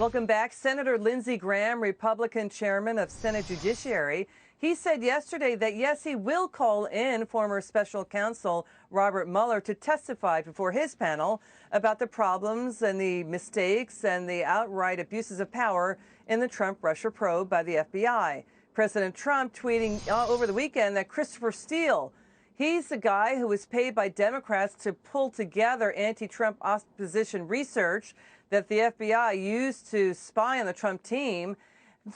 Welcome back. Senator Lindsey Graham, Republican chairman of Senate Judiciary, he said yesterday that, yes, he will call in former Special Counsel Robert Mueller to testify before his panel about the problems and the mistakes and the outright abuses of power in the Trump-Russia probe by the FBI. President Trump tweeting over the weekend that Christopher Steele, he's the guy who was paid by Democrats to pull together anti-Trump opposition research that the FBI used to spy on the Trump team.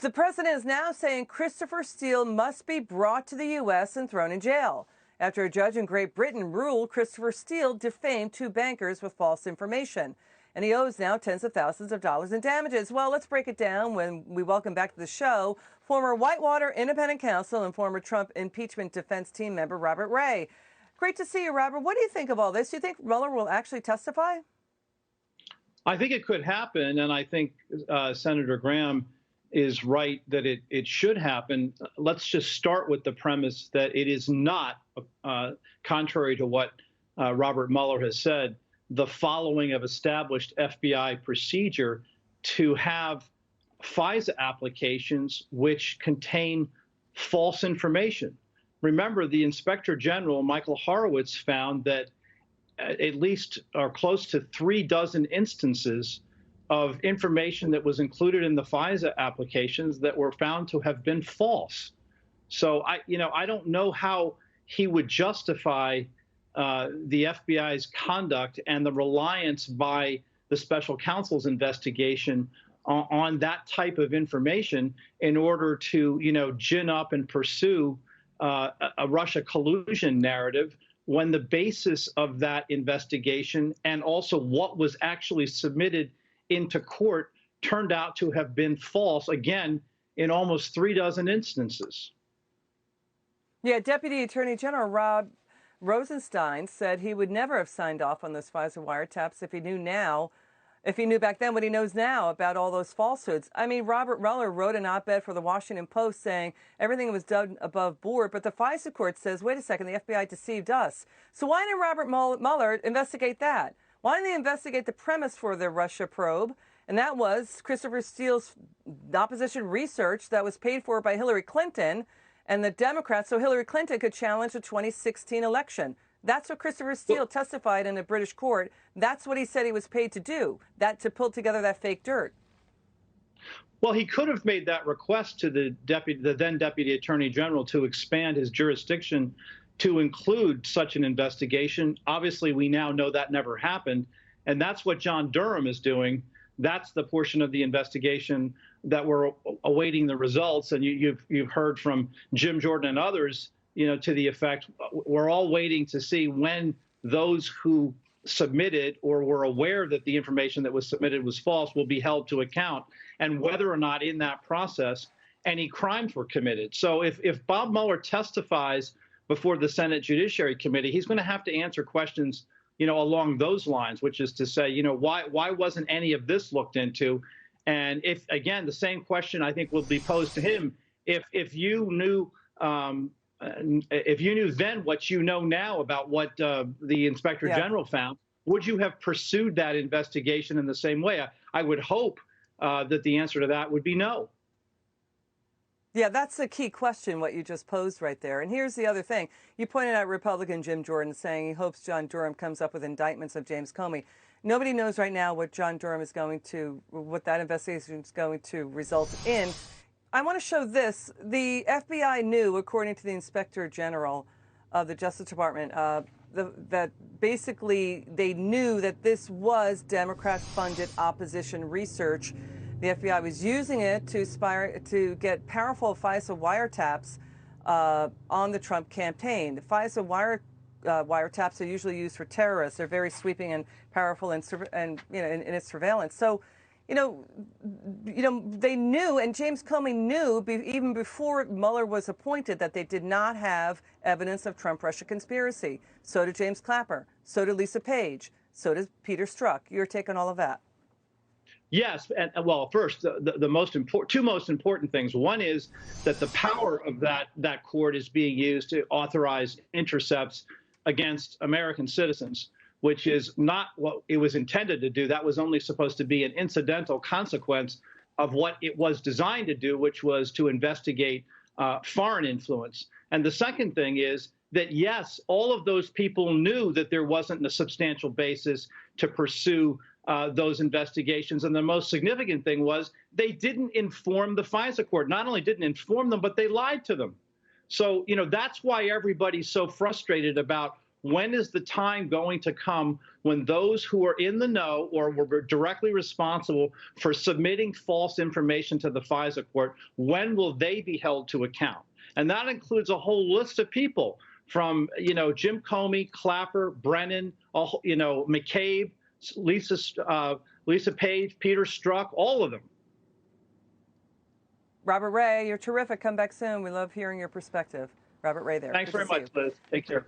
The president is now saying Christopher Steele must be brought to the U.S. and thrown in jail after a judge in Great Britain ruled Christopher Steele defamed two bankers with false information. And he owes now tens of thousands of dollars in damages. Well, let's break it down when we welcome back to the show former Whitewater independent counsel and former Trump impeachment defense team member Robert Ray. Great to see you, Robert. What do you think of all this? Do you think Mueller will actually testify? I think it could happen, and I think Senator Graham is right that it should happen. Let's just start with the premise that it is not, contrary to what Robert Mueller has said, the following of established FBI procedure to have FISA applications which contain false information. Remember, the Inspector General, Michael Horowitz, found that at least or close to 36 instances of information that was included in the FISA applications that were found to have been false. So I don't know how he would justify the FBI's conduct and the reliance by the special counsel's investigation on that type of information in order to, gin up and pursue a Russia collusion narrative, when the basis of that investigation and also what was actually submitted into court turned out to have been false, again, in almost 36 instances. Yeah, Deputy Attorney General Rod Rosenstein said he would never have signed off on those FISA wiretaps if he knew back then what he knows now about all those falsehoods. I mean, Robert Mueller wrote an op-ed for the Washington Post saying everything was done above board, but the FISA court says, wait a second, the FBI deceived us. So why didn't Robert Mueller investigate that? Why didn't they investigate the premise for the Russia probe? And that was Christopher Steele's opposition research that was paid for by Hillary Clinton and the Democrats so Hillary Clinton could challenge the 2016 election. That's what Christopher Steele testified in a British court. That's what he said he was paid to do, to pull together that fake dirt. Well, he could have made that request to the then Deputy Attorney General to expand his jurisdiction to include such an investigation. Obviously, we now know that never happened, and that's what John Durham is doing. That's the portion of the investigation that we're awaiting the results. And you've heard from Jim Jordan and others, to the effect, we're all waiting to see when those who submitted or were aware that the information that was submitted was false will be held to account, and whether or not in that process any crimes were committed. So if Bob Mueller testifies before the Senate Judiciary Committee, he's going to have to answer questions, along those lines, which is to say, why wasn't any of this looked into? And if, again, the same question I think will be posed to him, if you knew then what you know now about what the Inspector General found, would you have pursued that investigation in the same way? I would hope that the answer to that would be no. Yeah, that's the key question, what you just posed right there. And here's the other thing. You pointed out Republican Jim Jordan saying he hopes John Durham comes up with indictments of James Comey. Nobody knows right now what what that investigation is going to result in. I want to show this. The FBI knew, according to the Inspector General of the Justice Department, that basically they knew that this was Democrat-funded opposition research. The FBI was using it to get powerful FISA wiretaps on the Trump campaign. The FISA wiretaps are usually used for terrorists. They're very sweeping and powerful in its surveillance. So, they knew, and James Comey knew even before Mueller was appointed, that they did not have evidence of Trump-Russia conspiracy. So did James Clapper. So did Lisa Page. So did Peter Strzok. Your take on all of that? Yes, and well, first, the two most important things. One is that the power of that court is being used to authorize intercepts against American citizens. which is not what it was intended to do. That was only supposed to be an incidental consequence of what it was designed to do, which was to investigate foreign influence. And the second thing is that, yes, all of those people knew that there wasn't a substantial basis to pursue those investigations. And the most significant thing was they didn't inform the FISA court. Not only didn't inform them, but they lied to them. So, that's why everybody's so frustrated about when is the time going to come when those who are in the know or were directly responsible for submitting false information to the FISA court, when will they be held to account? And that includes a whole list of people from, Jim Comey, Clapper, Brennan, McCabe, Lisa Page, Peter Strzok, all of them. Robert Ray, you're terrific. Come back soon. We love hearing your perspective. Robert Ray there. Thanks very much, Liz. Take care.